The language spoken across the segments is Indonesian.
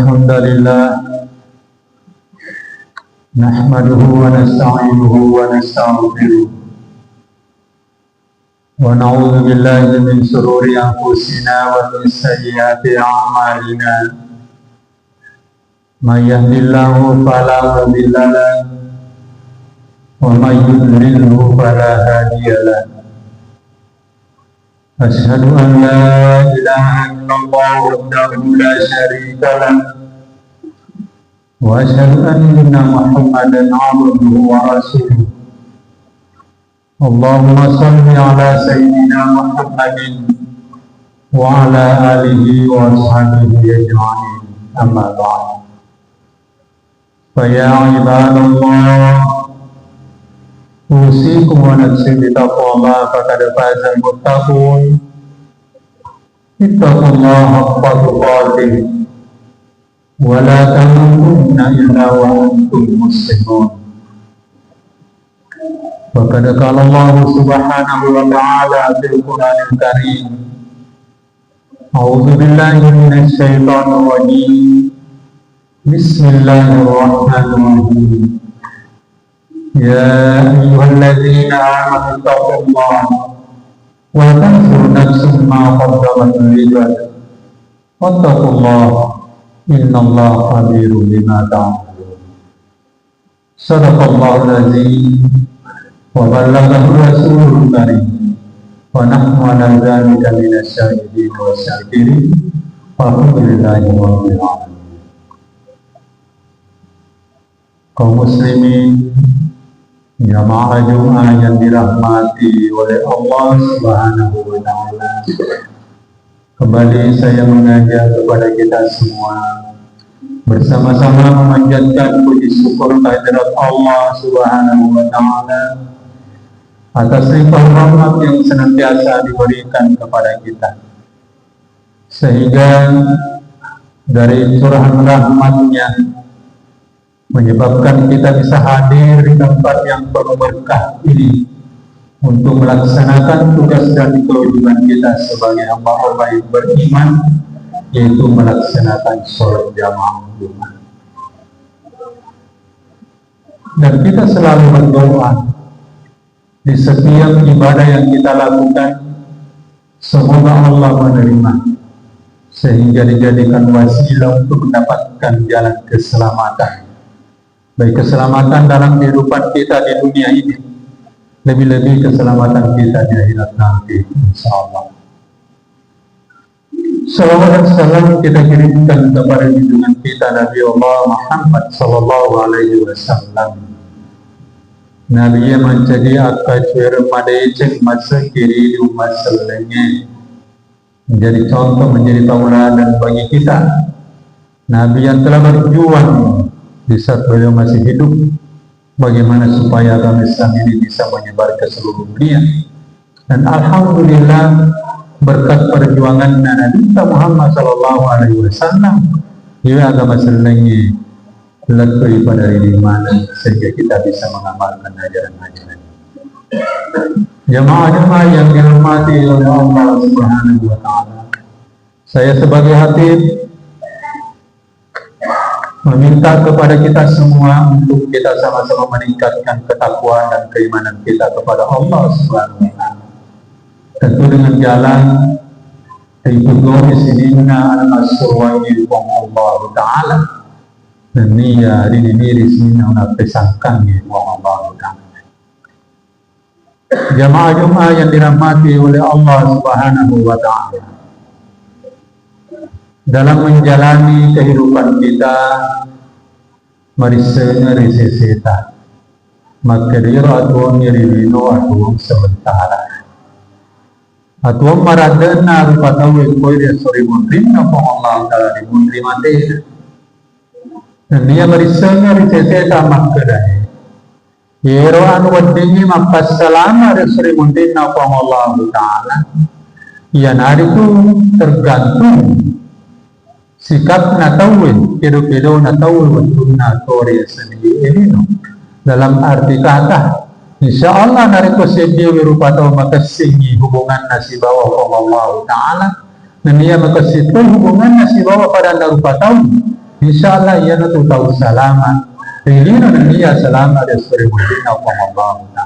الحمد لله نحمده ونستعينه ونستغفره ونعوذ بالله من شرور أنفسنا ومن سيئات أعمالنا من يهد الله فلا مضل له ومن يضلله فلا هادي له أشهد أن لا إله إلا الله وحده لا شريك له وأشهد أن محمدا عبده ورسوله اللهم صل على سيدنا محمد وعلى آله وأصحابه أجمعين أما بعد فيا عباد الله أوصيكم ونفسي بتقوى الله فقد فاز المتقون اتقوا الله حق تقاته ولا تموتن إلا وأنتم مسلمون وقد قال الله سبحانه وتعالى في القرآن الكريم أعوذ بالله من الشيطان الرجيم بسم الله الرحمن الرحيم يا أيها الذين آمنوا اتقوا الله ولتنظر نفس ما قدمت لغد واتقوا الله إن الله خبير بما تعملون صدق الله العظيم وبلغه رسوله الكريم ونحن على ذلك من الشاهدين والشاكرين والحمد لله رب العالمين. Kaum muslimin, jamaah Jumat yang dirahmati oleh Allah Subhanahu wa Ta'ala, kembali saya mengajak kepada kita semua bersama-sama memanjatkan puji syukur kehadirat Allah Subhanahu wa Ta'ala atas limpah rahmat yang senantiasa diberikan kepada kita, sehingga dari curahan rahmatnya menyebabkan kita bisa hadir di tempat yang penuh berkah ini untuk melaksanakan tugas dan kewajiban kita sebagai hamba-hamba yang beriman, yaitu melaksanakan sholat jamaah Jumat. Dan kita selalu berdoa di setiap ibadah yang kita lakukan, semoga Allah menerima sehingga dijadikan wasilah untuk mendapatkan jalan keselamatan, baik keselamatan dalam kehidupan kita di dunia ini, lebih-lebih keselamatan kita di akhirat nanti, insyaallah. Salawat dan salam kita kirimkan kepada junjungan kita Nabi Allah Muhammad sallallahu alaihi wasallam. Nabi yang menjadi akajir madeceng masa kiri umat selenge, menjadi contoh, menjadi tauladan bagi kita. Nabi yang telah berjuang di saat beliau masih hidup, bagaimana supaya agama Islam ini bisa menyebar ke seluruh dunia. Dan alhamdulillah berkat perjuangan Nabi Muhammad sallallahu alaihi wasallam, ia agama selenge lebih pada di mana sehingga kita bisa mengamalkan ajaran-ajaran. Jamaah-jamaah yang dirahmati oleh Allah Subhanahu wa Ta'ala, saya sebagai khatib meminta kepada kita semua untuk kita sama-sama meningkatkan ketakwaan dan keimanan kita kepada Allah Subhanahu wa Ta'ala. Tentu dengan jalan ikutu sidina al-masruwaini Allah Ta'ala dan niya diri sini nak pesangkan Allah Ta'ala. Jamaah Jumat yang dirahmati oleh Allah Subhanahu wa Ta'ala, dalam menjalani kehidupan kita marisenya riseseta makadira atuan nirino atuan sementara atuan maradena rupatawe koi dia sori mundrin apa Allah Ta'ala di mundrin mati dan dia marisenya riseseta makadai yero anu wadingi makas salama dia sori mundrin apa Allah Ta'ala. Ia nari itu tergantung sikap natawin, kedo-kedo natawin untuk natori sendiri ini no. Dalam arti kata, insya Allah nariko sedia wirupataw makasingi hubungan nasi bawa Allah Ta'ala, dan ia makasitul hubungan nasi bawa pada narupataw Insyaallah ia tu tahu selamat. Rilino dia selamat dari suri mudina Allah Ta'ala.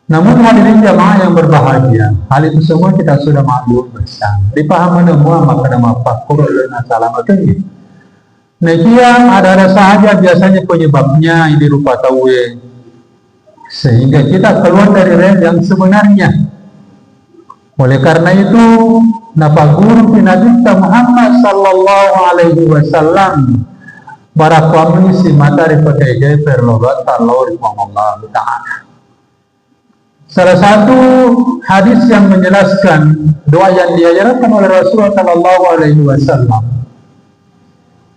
Namun hadirin jamaah yang berbahagia, hal itu semua kita sudah maklum bersama. Dipahami semua maka nama fakur lana selamat ini. Nekia ada sahaja biasanya penyebabnya ini rupa tahu sehingga kita keluar dari rel yang sebenarnya. Oleh karena itu, napa guru Nabi Muhammad sallallahu alaihi wasallam barakwam si matari pakai gaya perlogat Allah Ta'ala. Salah satu hadis yang menjelaskan doa yang diajarkan oleh Rasulullah sallallahu alaihi wasallam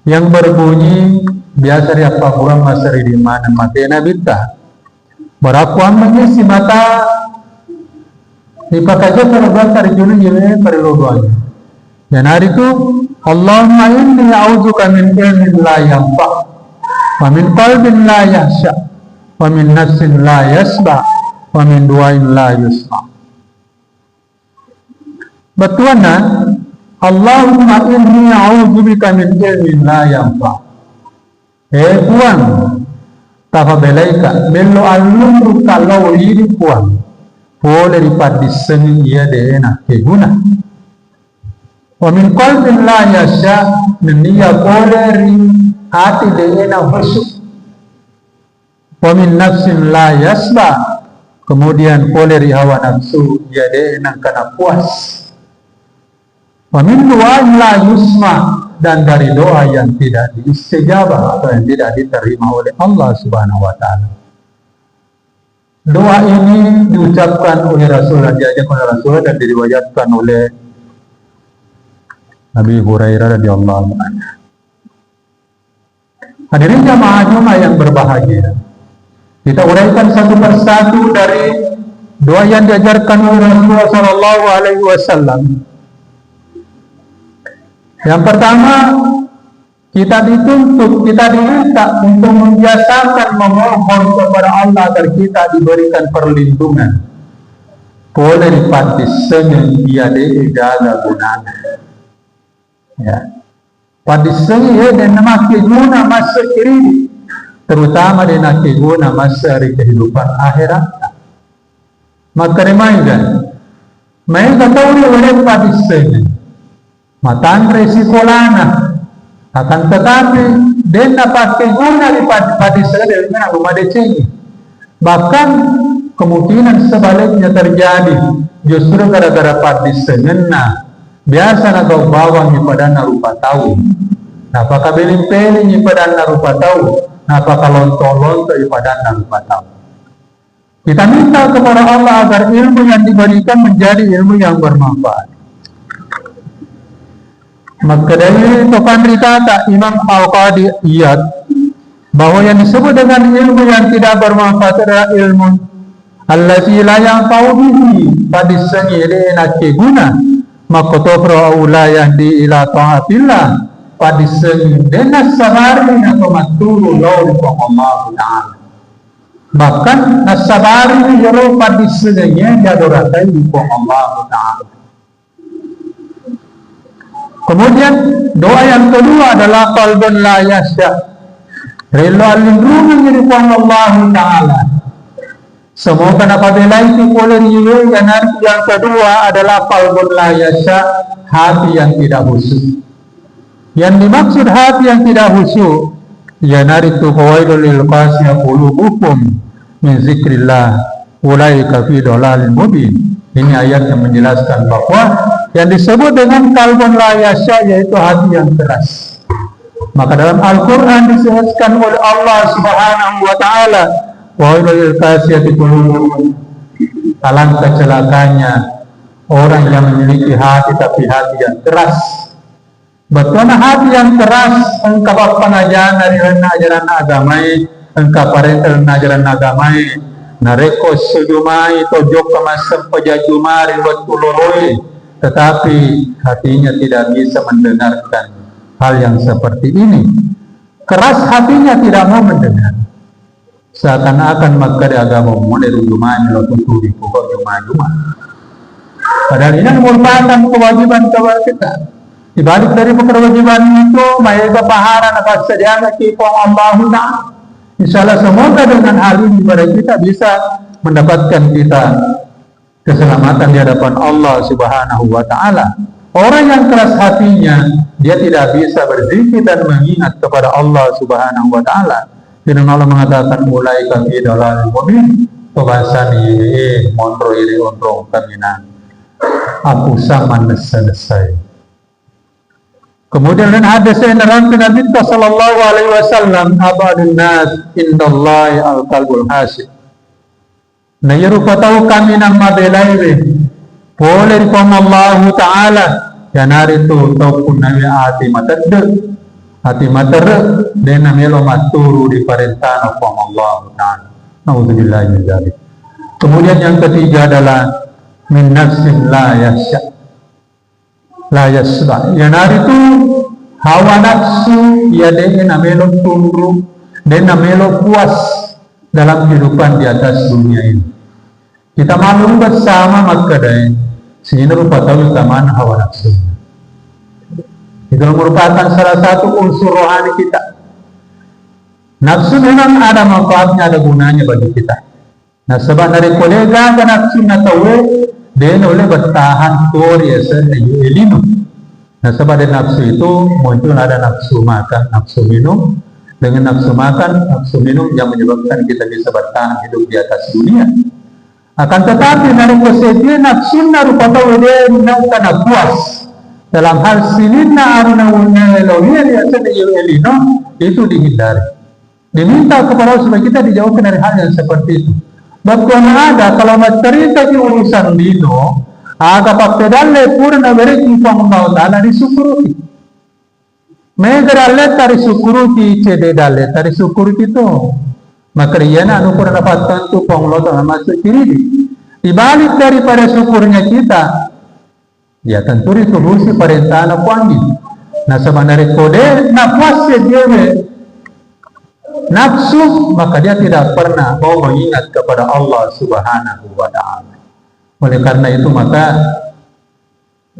yang berbunyi biasa dia kurang masari di mana mati Nabi ta barakwam si mata dipakai perlogat terjun ini perlu doanya. Dan hari itu Allahumma inni a'udzubika min ilmin la yanfa' wa min qalbin la yahsha wa min nafsin la yasba wa min du'ain la yusma. Batuana Allahumma inni a'udzubika min ilmin la yanfa'. Puan tafabelaika bello alumru kalau iri puan boleh dipadisen ia dena keguna. Wa min qalbin la yasha niya poleri hati dena husuk. Wa min nafsin la yasba kemudian poleri hawa nafsu dia dena kana puas. Wa min du'ain la yusma dan dari doa yang tidak diistijabah atau yang tidak diterima oleh Allah Subhanahu wa taala. Doa ini diucapkan oleh Rasulullah, diajarkan oleh Rasulullah dan diriwayatkan oleh Nabi Hurairah radhiyallahu anhu. Hadirin jamaah yang berbahagia, kita uraikan satu persatu dari doa yang diajarkan oleh Rasulullah sallallahu alaihi wasallam. Yang pertama, kita dituntut, kita diminta untuk membiasakan memohon kepada Allah agar kita diberikan perlindungan. Boleh dipatiskan dia ada gunanya. Ya, patiskan ia dan nama keguna masa kiri, terutama dengan keguna masa hari kehidupan akhirat. Maka reminder, mereka tahu oleh patiskan, matan resiko lana. Akan tetapi dia dapat keguna di patiskan dengan rumah deceng. Bahkan kemungkinan sebaliknya terjadi justru gara-gara patiskan biasa na kau bawang ni pada narupa tahu, napaka beling-beling ni pada narupa tahu, napaka lonto-lonto ni pada narupa tahu. Kita minta kepada Allah agar ilmu yang diberikan menjadi ilmu yang bermanfaat. Maka dari topan rikata Imam Al-Qadi Iyad bahwa yang disebut dengan ilmu yang tidak bermanfaat adalah ilmu allati la yanfa'u bihi padisani ilena keguna. Maka topro ulayah di ila ta'atillah padisen dengan sabari atau matulu lalu Allah Ta'ala. Bahkan nasabari jero padisennya jadoratai di Allah Ta'ala. Kemudian doa yang kedua adalah qalbun la yasya. Relo alindrungan di Allah Ta'ala. Semoga apabila itu boleh dan yang kedua adalah qalbun la yasha, hati yang tidak khusyuk. Yang dimaksud hati yang tidak khusyuk, ya naritu qawaidul lil qasiyah qulubukum min zikrillah ulaika fi dhalalin mubin. Ini ayat yang menjelaskan bahwa yang disebut dengan qalbun la yasha yaitu hati yang keras. Maka dalam Al-Qur'an disebutkan oleh Allah Subhanahu wa taala wailul qasiyati qulubuhum, alangkah celakanya orang yang memiliki hati tapi hati yang keras. Betulnya hati yang keras engkau pengajaran dari ajaran agama, engkau parental ajaran agama, nareko sejumai tojok kemasam pejajumari betuloroi, tetapi hatinya tidak bisa mendengarkan hal yang seperti ini. Keras hatinya tidak mau mendengar. Seakan-akan maka di agama mulai rumah lo tuturi pokok rumah. Padahal ini merupakan kewajiban kepada kita. Di balik dari kewajiban itu, mereka pahala dapat sediakan kipong Allah Ta'ala. Insyaallah semoga dengan hal ini kita bisa mendapatkan kita keselamatan di hadapan Allah Subhanahu wa Ta'ala. Orang yang keras hatinya, dia tidak bisa berzikir dan mengingat kepada Allah Subhanahu wa Ta'ala. Firman Allah mengatakan ulaika fi dhalalin mubin. Pembahasani monro ini untuk kaminan. Aku sama selesai. Kemudian hadis yang nerangkan Nabi sallallahu alaihi wasallam, abadun nas indallahi al-qalbul hasib. Na yarupa tahu kami nang mabelai boleh di Allah Ta'ala yanari tu tau pun nabi hati mater dan namelo maturu di perintah Allah Ta'ala. Nauzubillah min dzalik. Kemudian yang ketiga adalah min nafsin la yasba. Yanari tu hawa nafsu ya dengan namelo tunduk dan namelo puas dalam kehidupan di atas dunia ini. Kita maklum bersama makadai sehingga rupa tahu keutamaan hawa nafsu. Itu merupakan salah satu unsur rohani kita. Nafsu memang ada manfaatnya, ada gunanya bagi kita. Nah, sebab dari kolega dan nafsu na tahu dan oleh bertahan Korea elino. Nah, sebab dari nafsu itu muncul ada nafsu makan, nafsu minum. Dengan nafsu makan, nafsu minum yang menyebabkan kita bisa bertahan hidup di atas dunia. Akan tetapi dari kesedihan nafsu na rupa tahu dia karena puas dalam hal sinina aruna wunya elohia dia elino itu dihindari. Diminta kepada Allah supaya kita dijauhkan dari hal yang seperti itu. Bahkan ada kalau cerita di urusan dino, aga papedalle purna bereki Allah Ta'ala disukuruti. Megaralle tari sukuruti cede dalle tari sukuruti itu. Maka dia anu pun dapatkan tu Allah Ta'ala masuk kiri. Di balik daripada syukurnya kita, ya tentu itu mesti perintah anak wangi. Nah sebenarnya kode nafas dia nafsu, maka dia tidak pernah mau mengingat kepada Allah Subhanahu wa Ta'ala. Oleh karena itu maka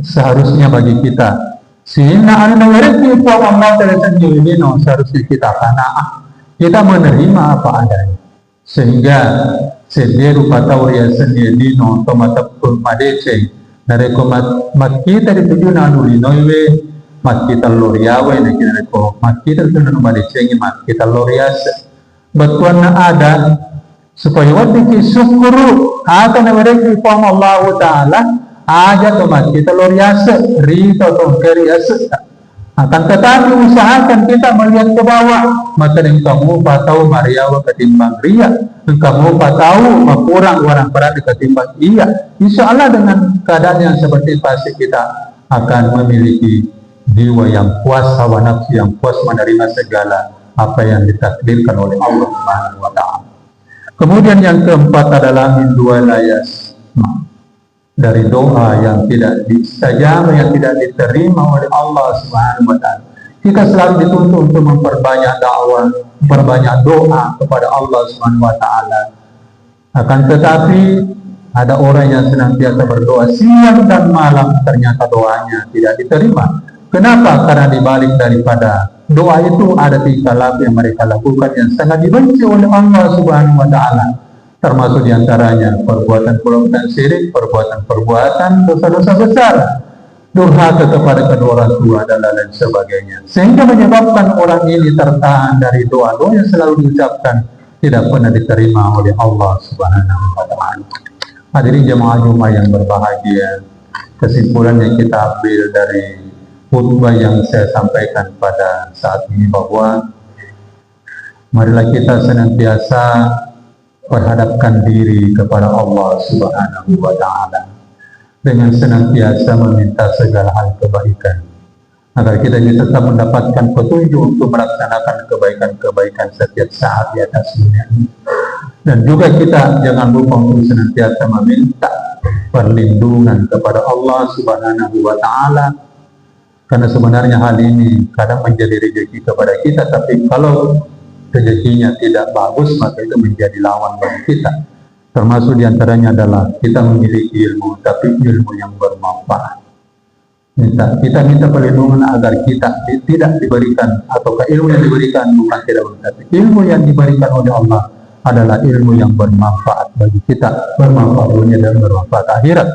seharusnya bagi kita sehingga al-nawariki Allah sendiri seharusnya kita qanaah, kita menerima apa adanya, sehingga sendiri rupa tawriya sendiri untuk matapun madece dari mat kita dituju nanu linoiwe mat kita loriawe na kina ko mat kita tunan madicengi mat kita lorias batuan na ada supaya wati ki syukuru akan mereka pom Allah Ta'ala aja to mat kita lorias rito to kerias akan tetapi usahakan kita melihat ke bawah maka kamu patau mariawa ketimbang ria kamu patau kurang orang berada ketimbang iya. Insya Allah dengan keadaan yang seperti pasti kita akan memiliki jiwa yang puas, hawa nafsu yang puas menerima segala apa yang ditakdirkan oleh Allah Subhanahu wa Ta'ala. Kemudian yang keempat adalah min dua layas dari doa yang tidak distajab, yang tidak diterima oleh Allah Subhanahu wa Ta'ala. Kita selalu dituntut untuk memperbanyak dakwah, memperbanyak doa kepada Allah Subhanahu wa Ta'ala. Akan tetapi ada orang yang senantiasa berdoa siang dan malam, ternyata doanya tidak diterima. Kenapa? Karena dibalik daripada doa itu ada tingkah laku yang mereka lakukan yang sangat dibenci oleh Allah Subhanahu wa Ta'ala. Termasuk diantaranya perbuatan syirik, perbuatan dosa-dosa besar, durhaka kepada kedua orang tua dan lain sebagainya. Sehingga menyebabkan orang ini tertahan dari doa-doa yang selalu diucapkan tidak pernah diterima oleh Allah Subhanahu wa Ta'ala. Hadirin jemaah Jumat yang berbahagia, kesimpulan yang kita ambil dari khutbah yang saya sampaikan pada saat ini bahwa marilah kita senantiasa berhadapkan diri kepada Allah Subhanahu wa Ta'ala dengan senantiasa meminta segala hal kebaikan agar kita bisa tetap mendapatkan petunjuk untuk melaksanakan kebaikan-kebaikan setiap saat di atas dunia ini. Dan juga kita jangan lupa untuk senantiasa meminta perlindungan kepada Allah Subhanahu wa Ta'ala. Karena sebenarnya hal ini kadang menjadi rezeki kepada kita, tapi kalau rezekinya tidak bagus, maka itu menjadi lawan bagi kita. Termasuk diantaranya adalah kita memiliki ilmu, tapi ilmu yang bermanfaat. Kita minta perlindungan agar kita tidak diberikan, atau ilmu yang diberikan bukan tidak berarti. Ilmu yang diberikan oleh Allah adalah ilmu yang bermanfaat bagi kita, bermanfaat dunia dan bermanfaat akhirat.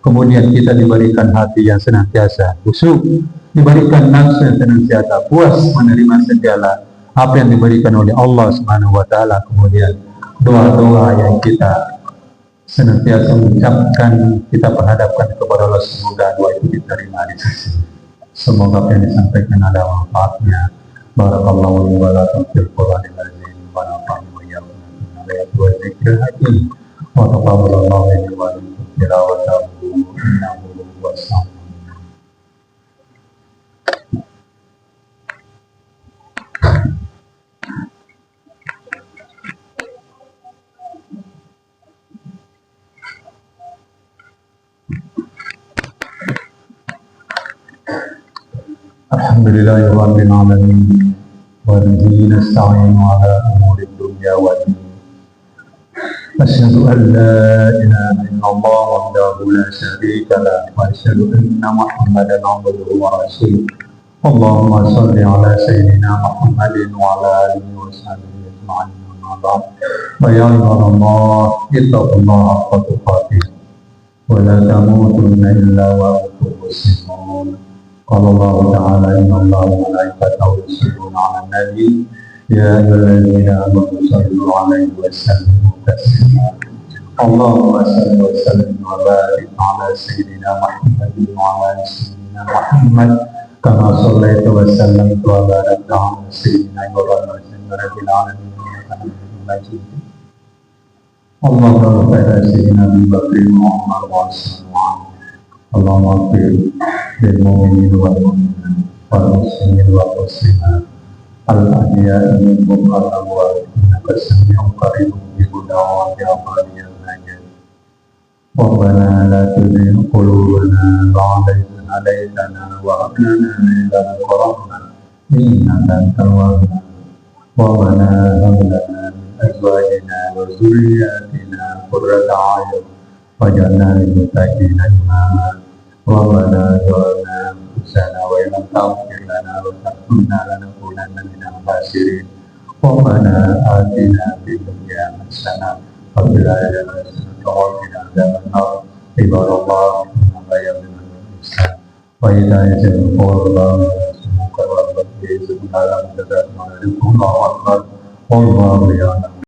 Kemudian kita diberikan hati yang senantiasa khusyuk, diberikan nafsu yang senantiasa puas menerima segala apa yang diberikan oleh Allah Subhanahu wa taala. Kemudian doa-doa yang kita senantiasa mengucapkan, kita menghadapkan kepada Allah, semoga doa itu diterima di sisi. Semoga apa yang disampaikan ada manfaatnya. Barakallahu li wa lakum fil Qur'anil azim wa nafa'ani wa iyyakum bima ayati wa dzikril hakim wa taqabbalallahu minni wa minkum tilawatahu innahu huwas sami'ul. Alhamdulillahi rabbil alamin wa bihi nasta'inu ala umuri dunya wad din. Asyhadu an la ilaha illallah wahdahu la syarika lah wa asyhadu anna Muhammadan abduhu wa rasuluh. Allahumma shalli ala sayyidina Muhammadin wa ala alihi wa sahbihi ajma'in. Amma ba'd. Wa ya ibadallah, ittaqullaha haqqa tuqatih wa la tamutunna illa wa antum muslimun. قال الله تعالى إن الله وملائكته يصلون على النبي يا أيها الذين آمنوا صلوا عليه وسلموا تسليما. اللهم صل وسلم وبارك على سيدنا محمد وعلى آل سيدنا محمد كما صليت وسلمت وباركت على سيدنا إبراهيم رب العالمين إنك حميد مجيد. اللهم اغفر لسيدنا أبي بكر وعمر وعثمان. اللهم اغفر للمؤمنين والمؤمنات والمسلمين والمسلمات الأحياء منهم والأموات إنك سميع قريب مجيب دعوات عبادك المجيد. ربنا لا تزغ قلوبنا بعد إذ هديتنا وهب لنا من لدنك رحمة إنك أنت الوهاب. ربنا هب لنا من أزواجنا وذرياتنا قرة أعين واجعلنا للمتقين إماما. ربنا ظلمنا أنفسنا وإن لم تغفر لنا وترحمنا لنكونن من الخاسرين. ربنا آتنا في الدنيا حسنة وفي الآخرة حسنة وقنا عذاب النار. عباد الله إن الله يأمر بالإحسان وإيتاء ذي القربى وينهى عن المنكر والبغي يعظكم لعلكم تذكرون. الله أكبر والله يعلم.